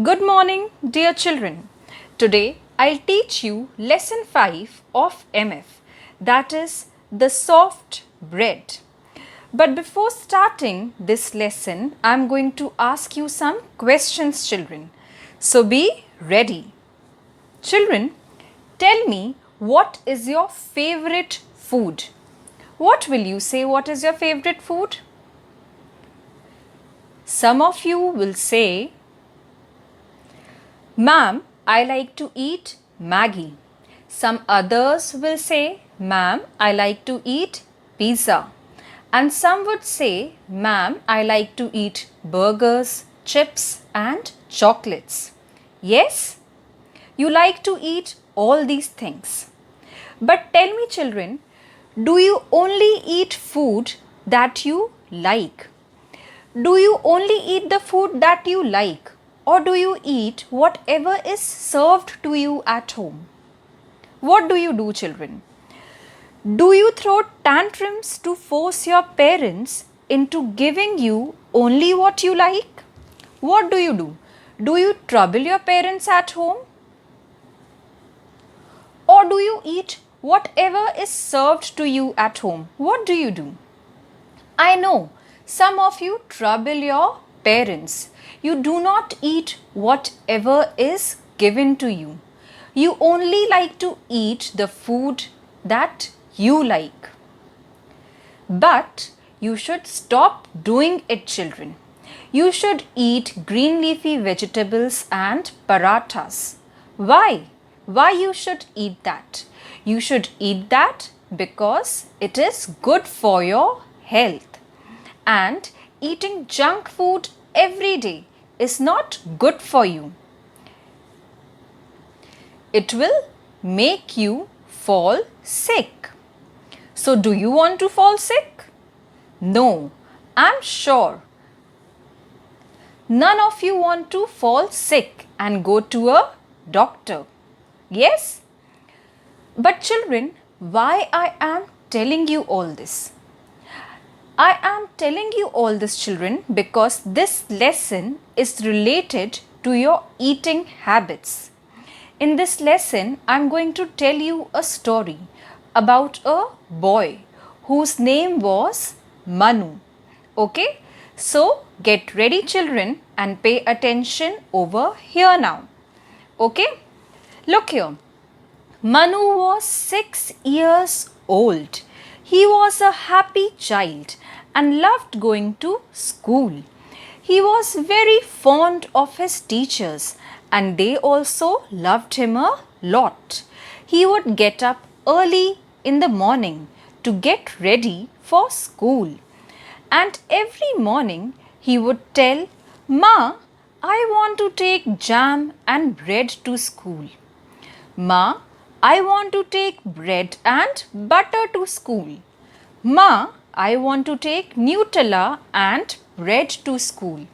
Good morning, dear children. Today I'll teach you lesson 5 of MF, that is the soft bread. But before starting this lesson, I'm going to ask you some questions, children. So be ready. Children, tell me, what is your favorite food? What will you say? What is your favorite food? Some of you will say, Ma'am, I like to eat Maggie. Some others will say, Ma'am, I like to eat pizza. And some would say, Ma'am, I like to eat burgers, chips, and chocolates. Yes, you like to eat all these things. But tell me, children, do you only eat food that you like? Do you only eat the food that you like, or do you eat whatever is served to you at home? What do you do, children? Do you throw tantrums to force your parents into giving you only what you like? What do you do? Do you trouble your parents at home? Or do you eat whatever is served to you at home? What do you do? I know some of you trouble your parents. You do not eat whatever is given to you. You only like to eat the food that you like. But you should stop doing it, children. You should eat green leafy vegetables and parathas. Why? Why you should eat that? You should eat that because it is good for your health. And eating junk food every day is not good for you. It will make you fall sick. So, do you want to fall sick? No, I'm sure none of you want to fall sick and go to a doctor. Yes? But children, why I am telling you all this? I am telling you all this, children, because this lesson is related to your eating habits. In this lesson, I am going to tell you a story about a boy whose name was Manu. Okay? So, get ready, children, and pay attention over here now. Okay? Look here. Manu was 6 years old. He was a happy child and loved going to school. He was very fond of his teachers and they also loved him a lot. He would get up early in the morning to get ready for school. And every morning he would tell, Ma, I want to take jam and bread to school. Ma, I want to take bread and butter to school. Ma, I want to take Nutella and bread to school.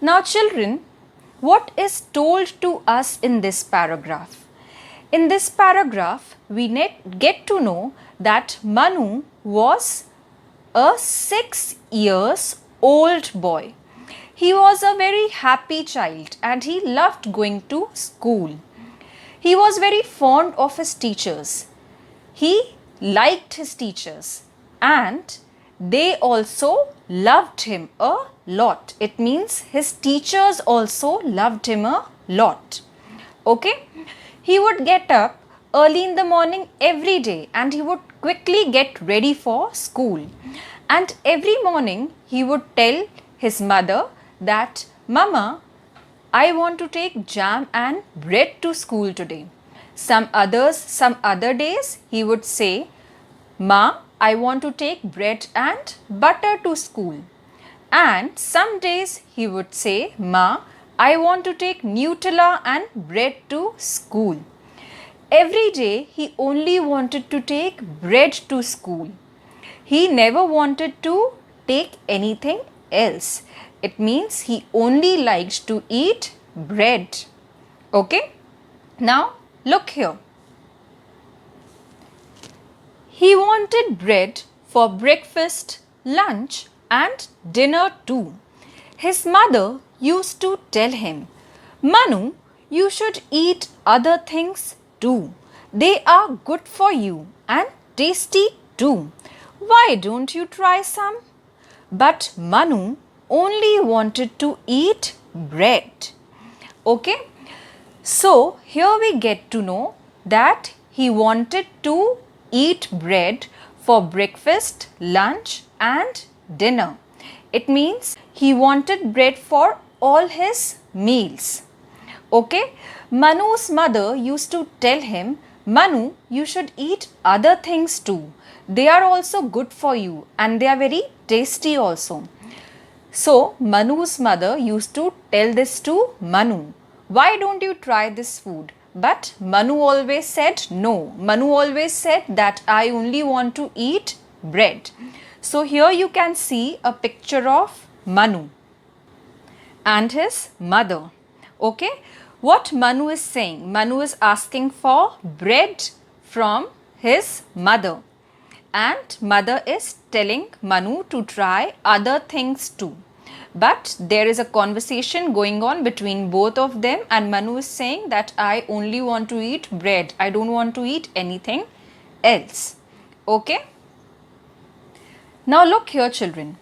Now, children, what is told to us in this paragraph? In this paragraph, we get to know that Manu was a 6 years old boy. He was a very happy child and he loved going to school. He was very fond of his teachers. He liked his teachers and they also loved him a lot. It means his teachers also loved him a lot. Okay? He would get up early in the morning every day and he would quickly get ready for school. And every morning he would tell his mother that, Mama, I want to take jam and bread to school today. Some other days he would say, Ma, I want to take bread and butter to school. And some days he would say, Ma, I want to take Nutella and bread to school. Every day he only wanted to take bread to school. He never wanted to take anything else. It means he only liked to eat bread. Okay? Now look here. He wanted bread for breakfast, lunch and dinner too. His mother used to tell him, Manu, you should eat other things too. They are good for you and tasty too. Why don't you try some? But Manu only wanted to eat bread. Okay, so here we get to know that he wanted to eat bread for breakfast, lunch, and dinner. It means he wanted bread for all his meals. Okay, Manu's mother used to tell him, Manu, you should eat other things too. They are also good for you and they are very tasty also. So Manu's mother used to tell this to Manu. Why don't you try this food? But Manu always said no. Manu always said that I only want to eat bread. So here you can see a picture of Manu and his mother. Okay, what Manu is saying? Manu is asking for bread from his mother, and mother is telling Manu to try other things too. But there is a conversation going on between both of them, and Manu is saying that I only want to eat bread. I don't want to eat anything else. Okay? Now look here, children.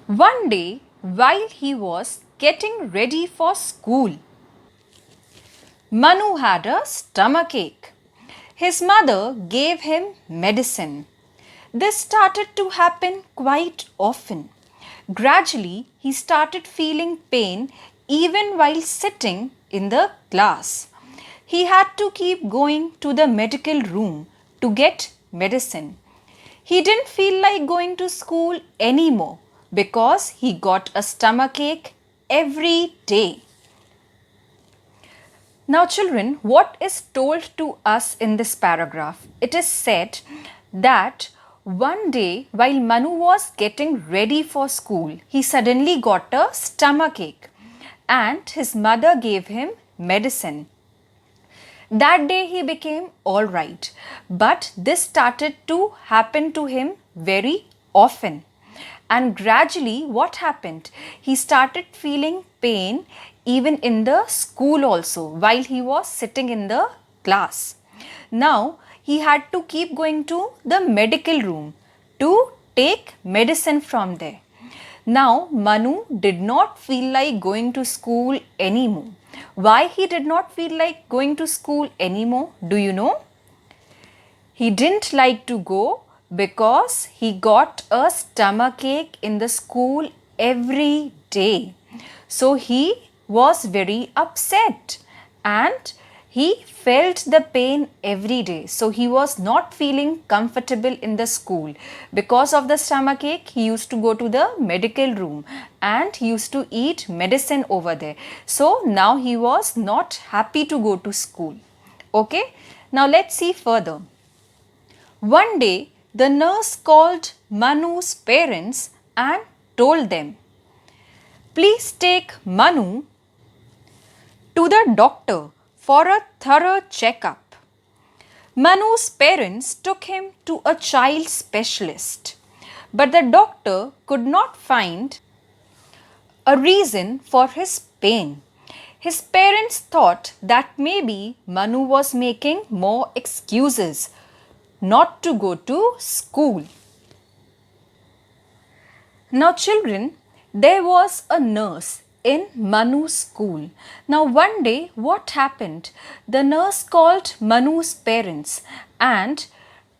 One day, while he was getting ready for school, Manu had a stomachache. His mother gave him medicine. This started to happen quite often. Gradually, he started feeling pain even while sitting in the class. He had to keep going to the medical room to get medicine. He didn't feel like going to school anymore because he got a stomachache every day. Now, children, what is told to us in this paragraph? It is said that one day while Manu was getting ready for school, he suddenly got a stomachache and his mother gave him medicine. That day he became all right, but this started to happen to him very often. And gradually, what happened? He started feeling pain even in the school also while he was sitting in the class. Now, he had to keep going to the medical room to take medicine from there. Now, Manu did not feel like going to school anymore. Why he did not feel like going to school anymore? Do you know? He didn't like to go because he got a stomachache in the school every day. So he was very upset and he felt the pain every day. So he was not feeling comfortable in the school. Because of the stomachache, he used to go to the medical room and he used to eat medicine over there. So now he was not happy to go to school. Okay, now let's see further. One day, the nurse called Manu's parents and told them, please take Manu to the doctor for a thorough checkup. Manu's parents took him to a child specialist, but the doctor could not find a reason for his pain. His parents thought that maybe Manu was making more excuses not to go to school. Now, children, there was a nurse in Manu's school. Now, one day, what happened? The nurse called Manu's parents and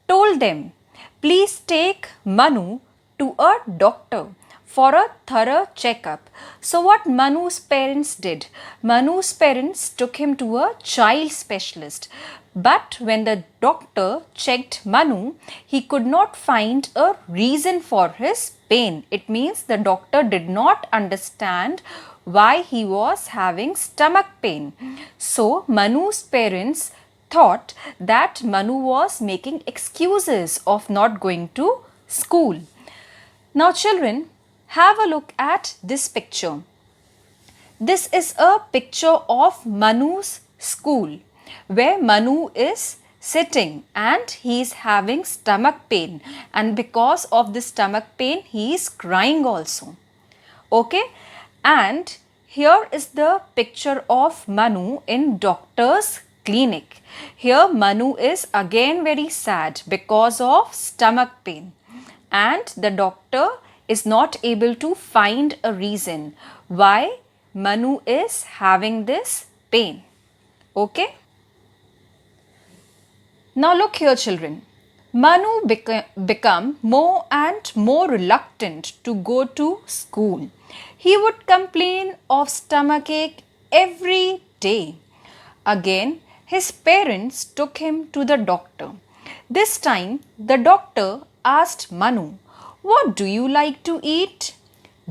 told them, please take Manu to a doctor for a thorough checkup. So, what Manu's parents did? Manu's parents took him to a child specialist. But when the doctor checked Manu, he could not find a reason for his pain. It means the doctor did not understand why he was having stomach pain. So Manu's parents thought that Manu was making excuses of not going to school. Now children, have a look at this picture. This is a picture of Manu's school, where Manu is sitting and he is having stomach pain, and because of the stomach pain he is crying also. Okay, and here is the picture of Manu in doctor's clinic. Here Manu is again very sad because of stomach pain, and the doctor is not able to find a reason why Manu is having this pain. Okay? Now look here, children. Manu become more and more reluctant to go to school. He would complain of stomachache every day. Again, his parents took him to the doctor. This time, the doctor asked Manu, "What do you like to eat?"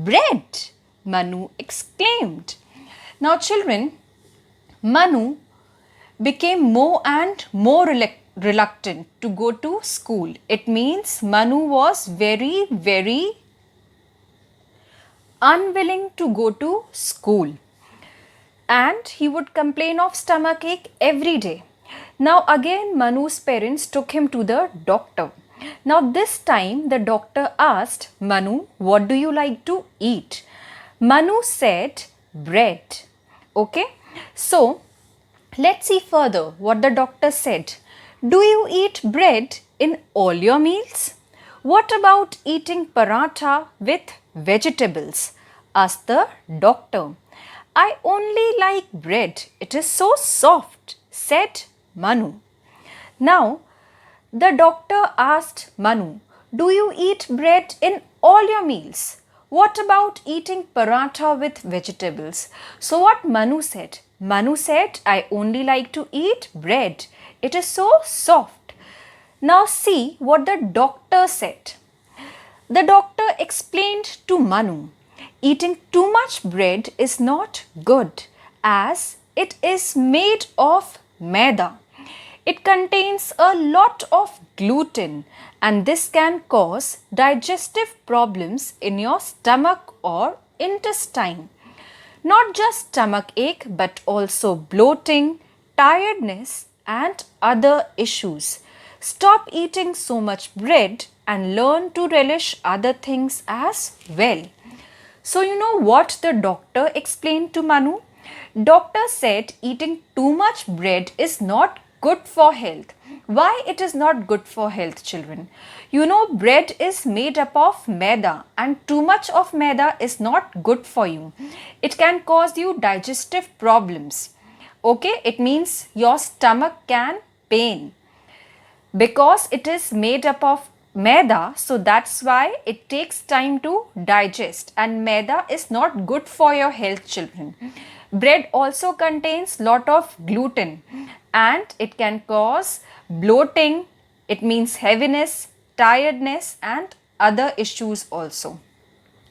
"Bread," Manu exclaimed. Now, children, Manu became more and more reluctant to go to school. It means Manu was very, very unwilling to go to school, and he would complain of stomachache every day. Now again Manu's parents took him to the doctor. Now this time the doctor asked Manu, "What do you like to eat?" Manu said, "Bread." Okay, so let's see further what the doctor said. "Do you eat bread in all your meals?" "What about eating paratha with vegetables?" asked the doctor. "I only like bread. It is so soft," said Manu. Now, the doctor asked Manu, "Do you eat bread in all your meals? What about eating paratha with vegetables?" So what Manu said? Manu said, "I only like to eat bread. It is so soft." Now see what the doctor said. The doctor explained to Manu, eating too much bread is not good as it is made of maida. It contains a lot of gluten, and this can cause digestive problems in your stomach or intestine. Not just stomach ache but also bloating, tiredness and other issues. Stop eating so much bread and learn to relish other things as well. So you know what the doctor explained to Manu? Doctor said eating too much bread is not good for health. Why it is not good for health, children? You know bread is made up of maida, and too much of maida is not good for you. It can cause you digestive problems. Okay, it means your stomach can pain because it is made up of maida, so that's why it takes time to digest, and maida is not good for your health, children. Bread also contains lot of gluten and it can cause bloating, it means heaviness, tiredness and other issues also.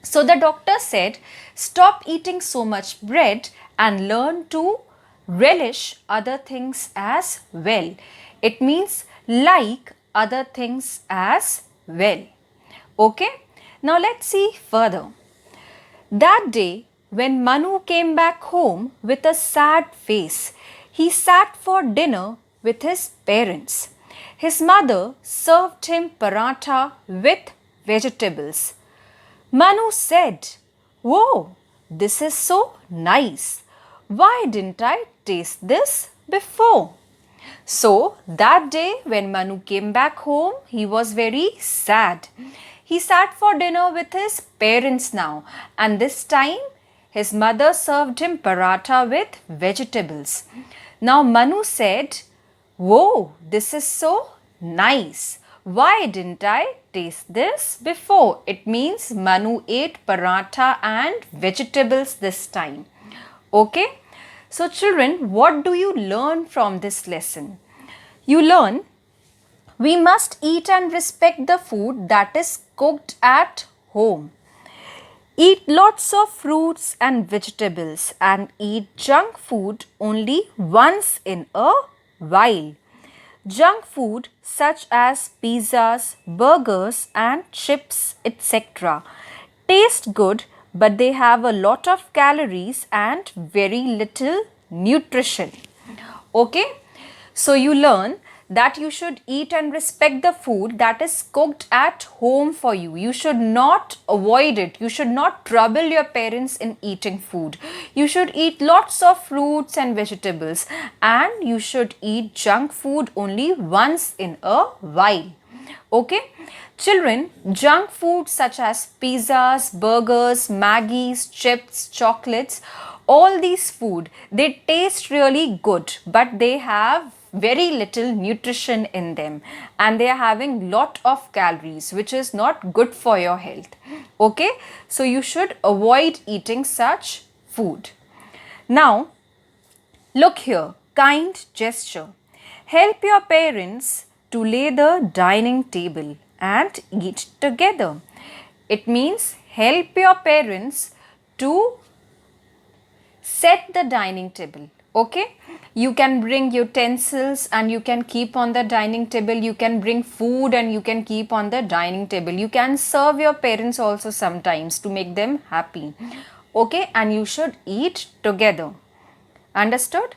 So the doctor said, stop eating so much bread and learn to relish other things as well. It means like other things as well. Okay, now let's see further. That day, when Manu came back home with a sad face, he sat for dinner with his parents. His mother served him paratha with vegetables. Manu said, "Whoa, this is so nice. Why didn't I taste this before?" So that day when Manu came back home, he was very sad. He sat for dinner with his parents now, and this time his mother served him paratha with vegetables. Now Manu said, "Whoa, this is so nice. Why didn't I taste this before?" It means Manu ate paratha and vegetables this time. Okay? So children, what do you learn from this lesson? You learn we must eat and respect the food that is cooked at home. Eat lots of fruits and vegetables and eat junk food only once in a while. Junk food such as pizzas, burgers and chips, etc. taste good, but they have a lot of calories and very little nutrition. Okay, so you learn that you should eat and respect the food that is cooked at home for you. You should not avoid it. You should not trouble your parents in eating food. You should eat lots of fruits and vegetables, and you should eat junk food only once in a while. Okay? Children, junk food such as pizzas, burgers, Maggies, chips, chocolates, all these food, they taste really good, but they have very little nutrition in them, and they are having lot of calories, which is not good for your health. Okay? So you should avoid eating such food. Now, look here, kind gesture. Help your parents to lay the dining table and eat together. It means help your parents to set the dining table. Okay? You can bring utensils and you can keep on the dining table. You can bring food and you can keep on the dining table. You can serve your parents also sometimes to make them happy. Okay? And you should eat together. Understood?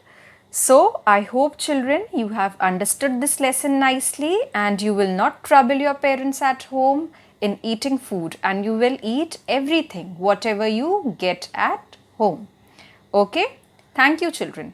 So, I hope children you have understood this lesson nicely and you will not trouble your parents at home in eating food, and you will eat everything whatever you get at home. Okay? Thank you children.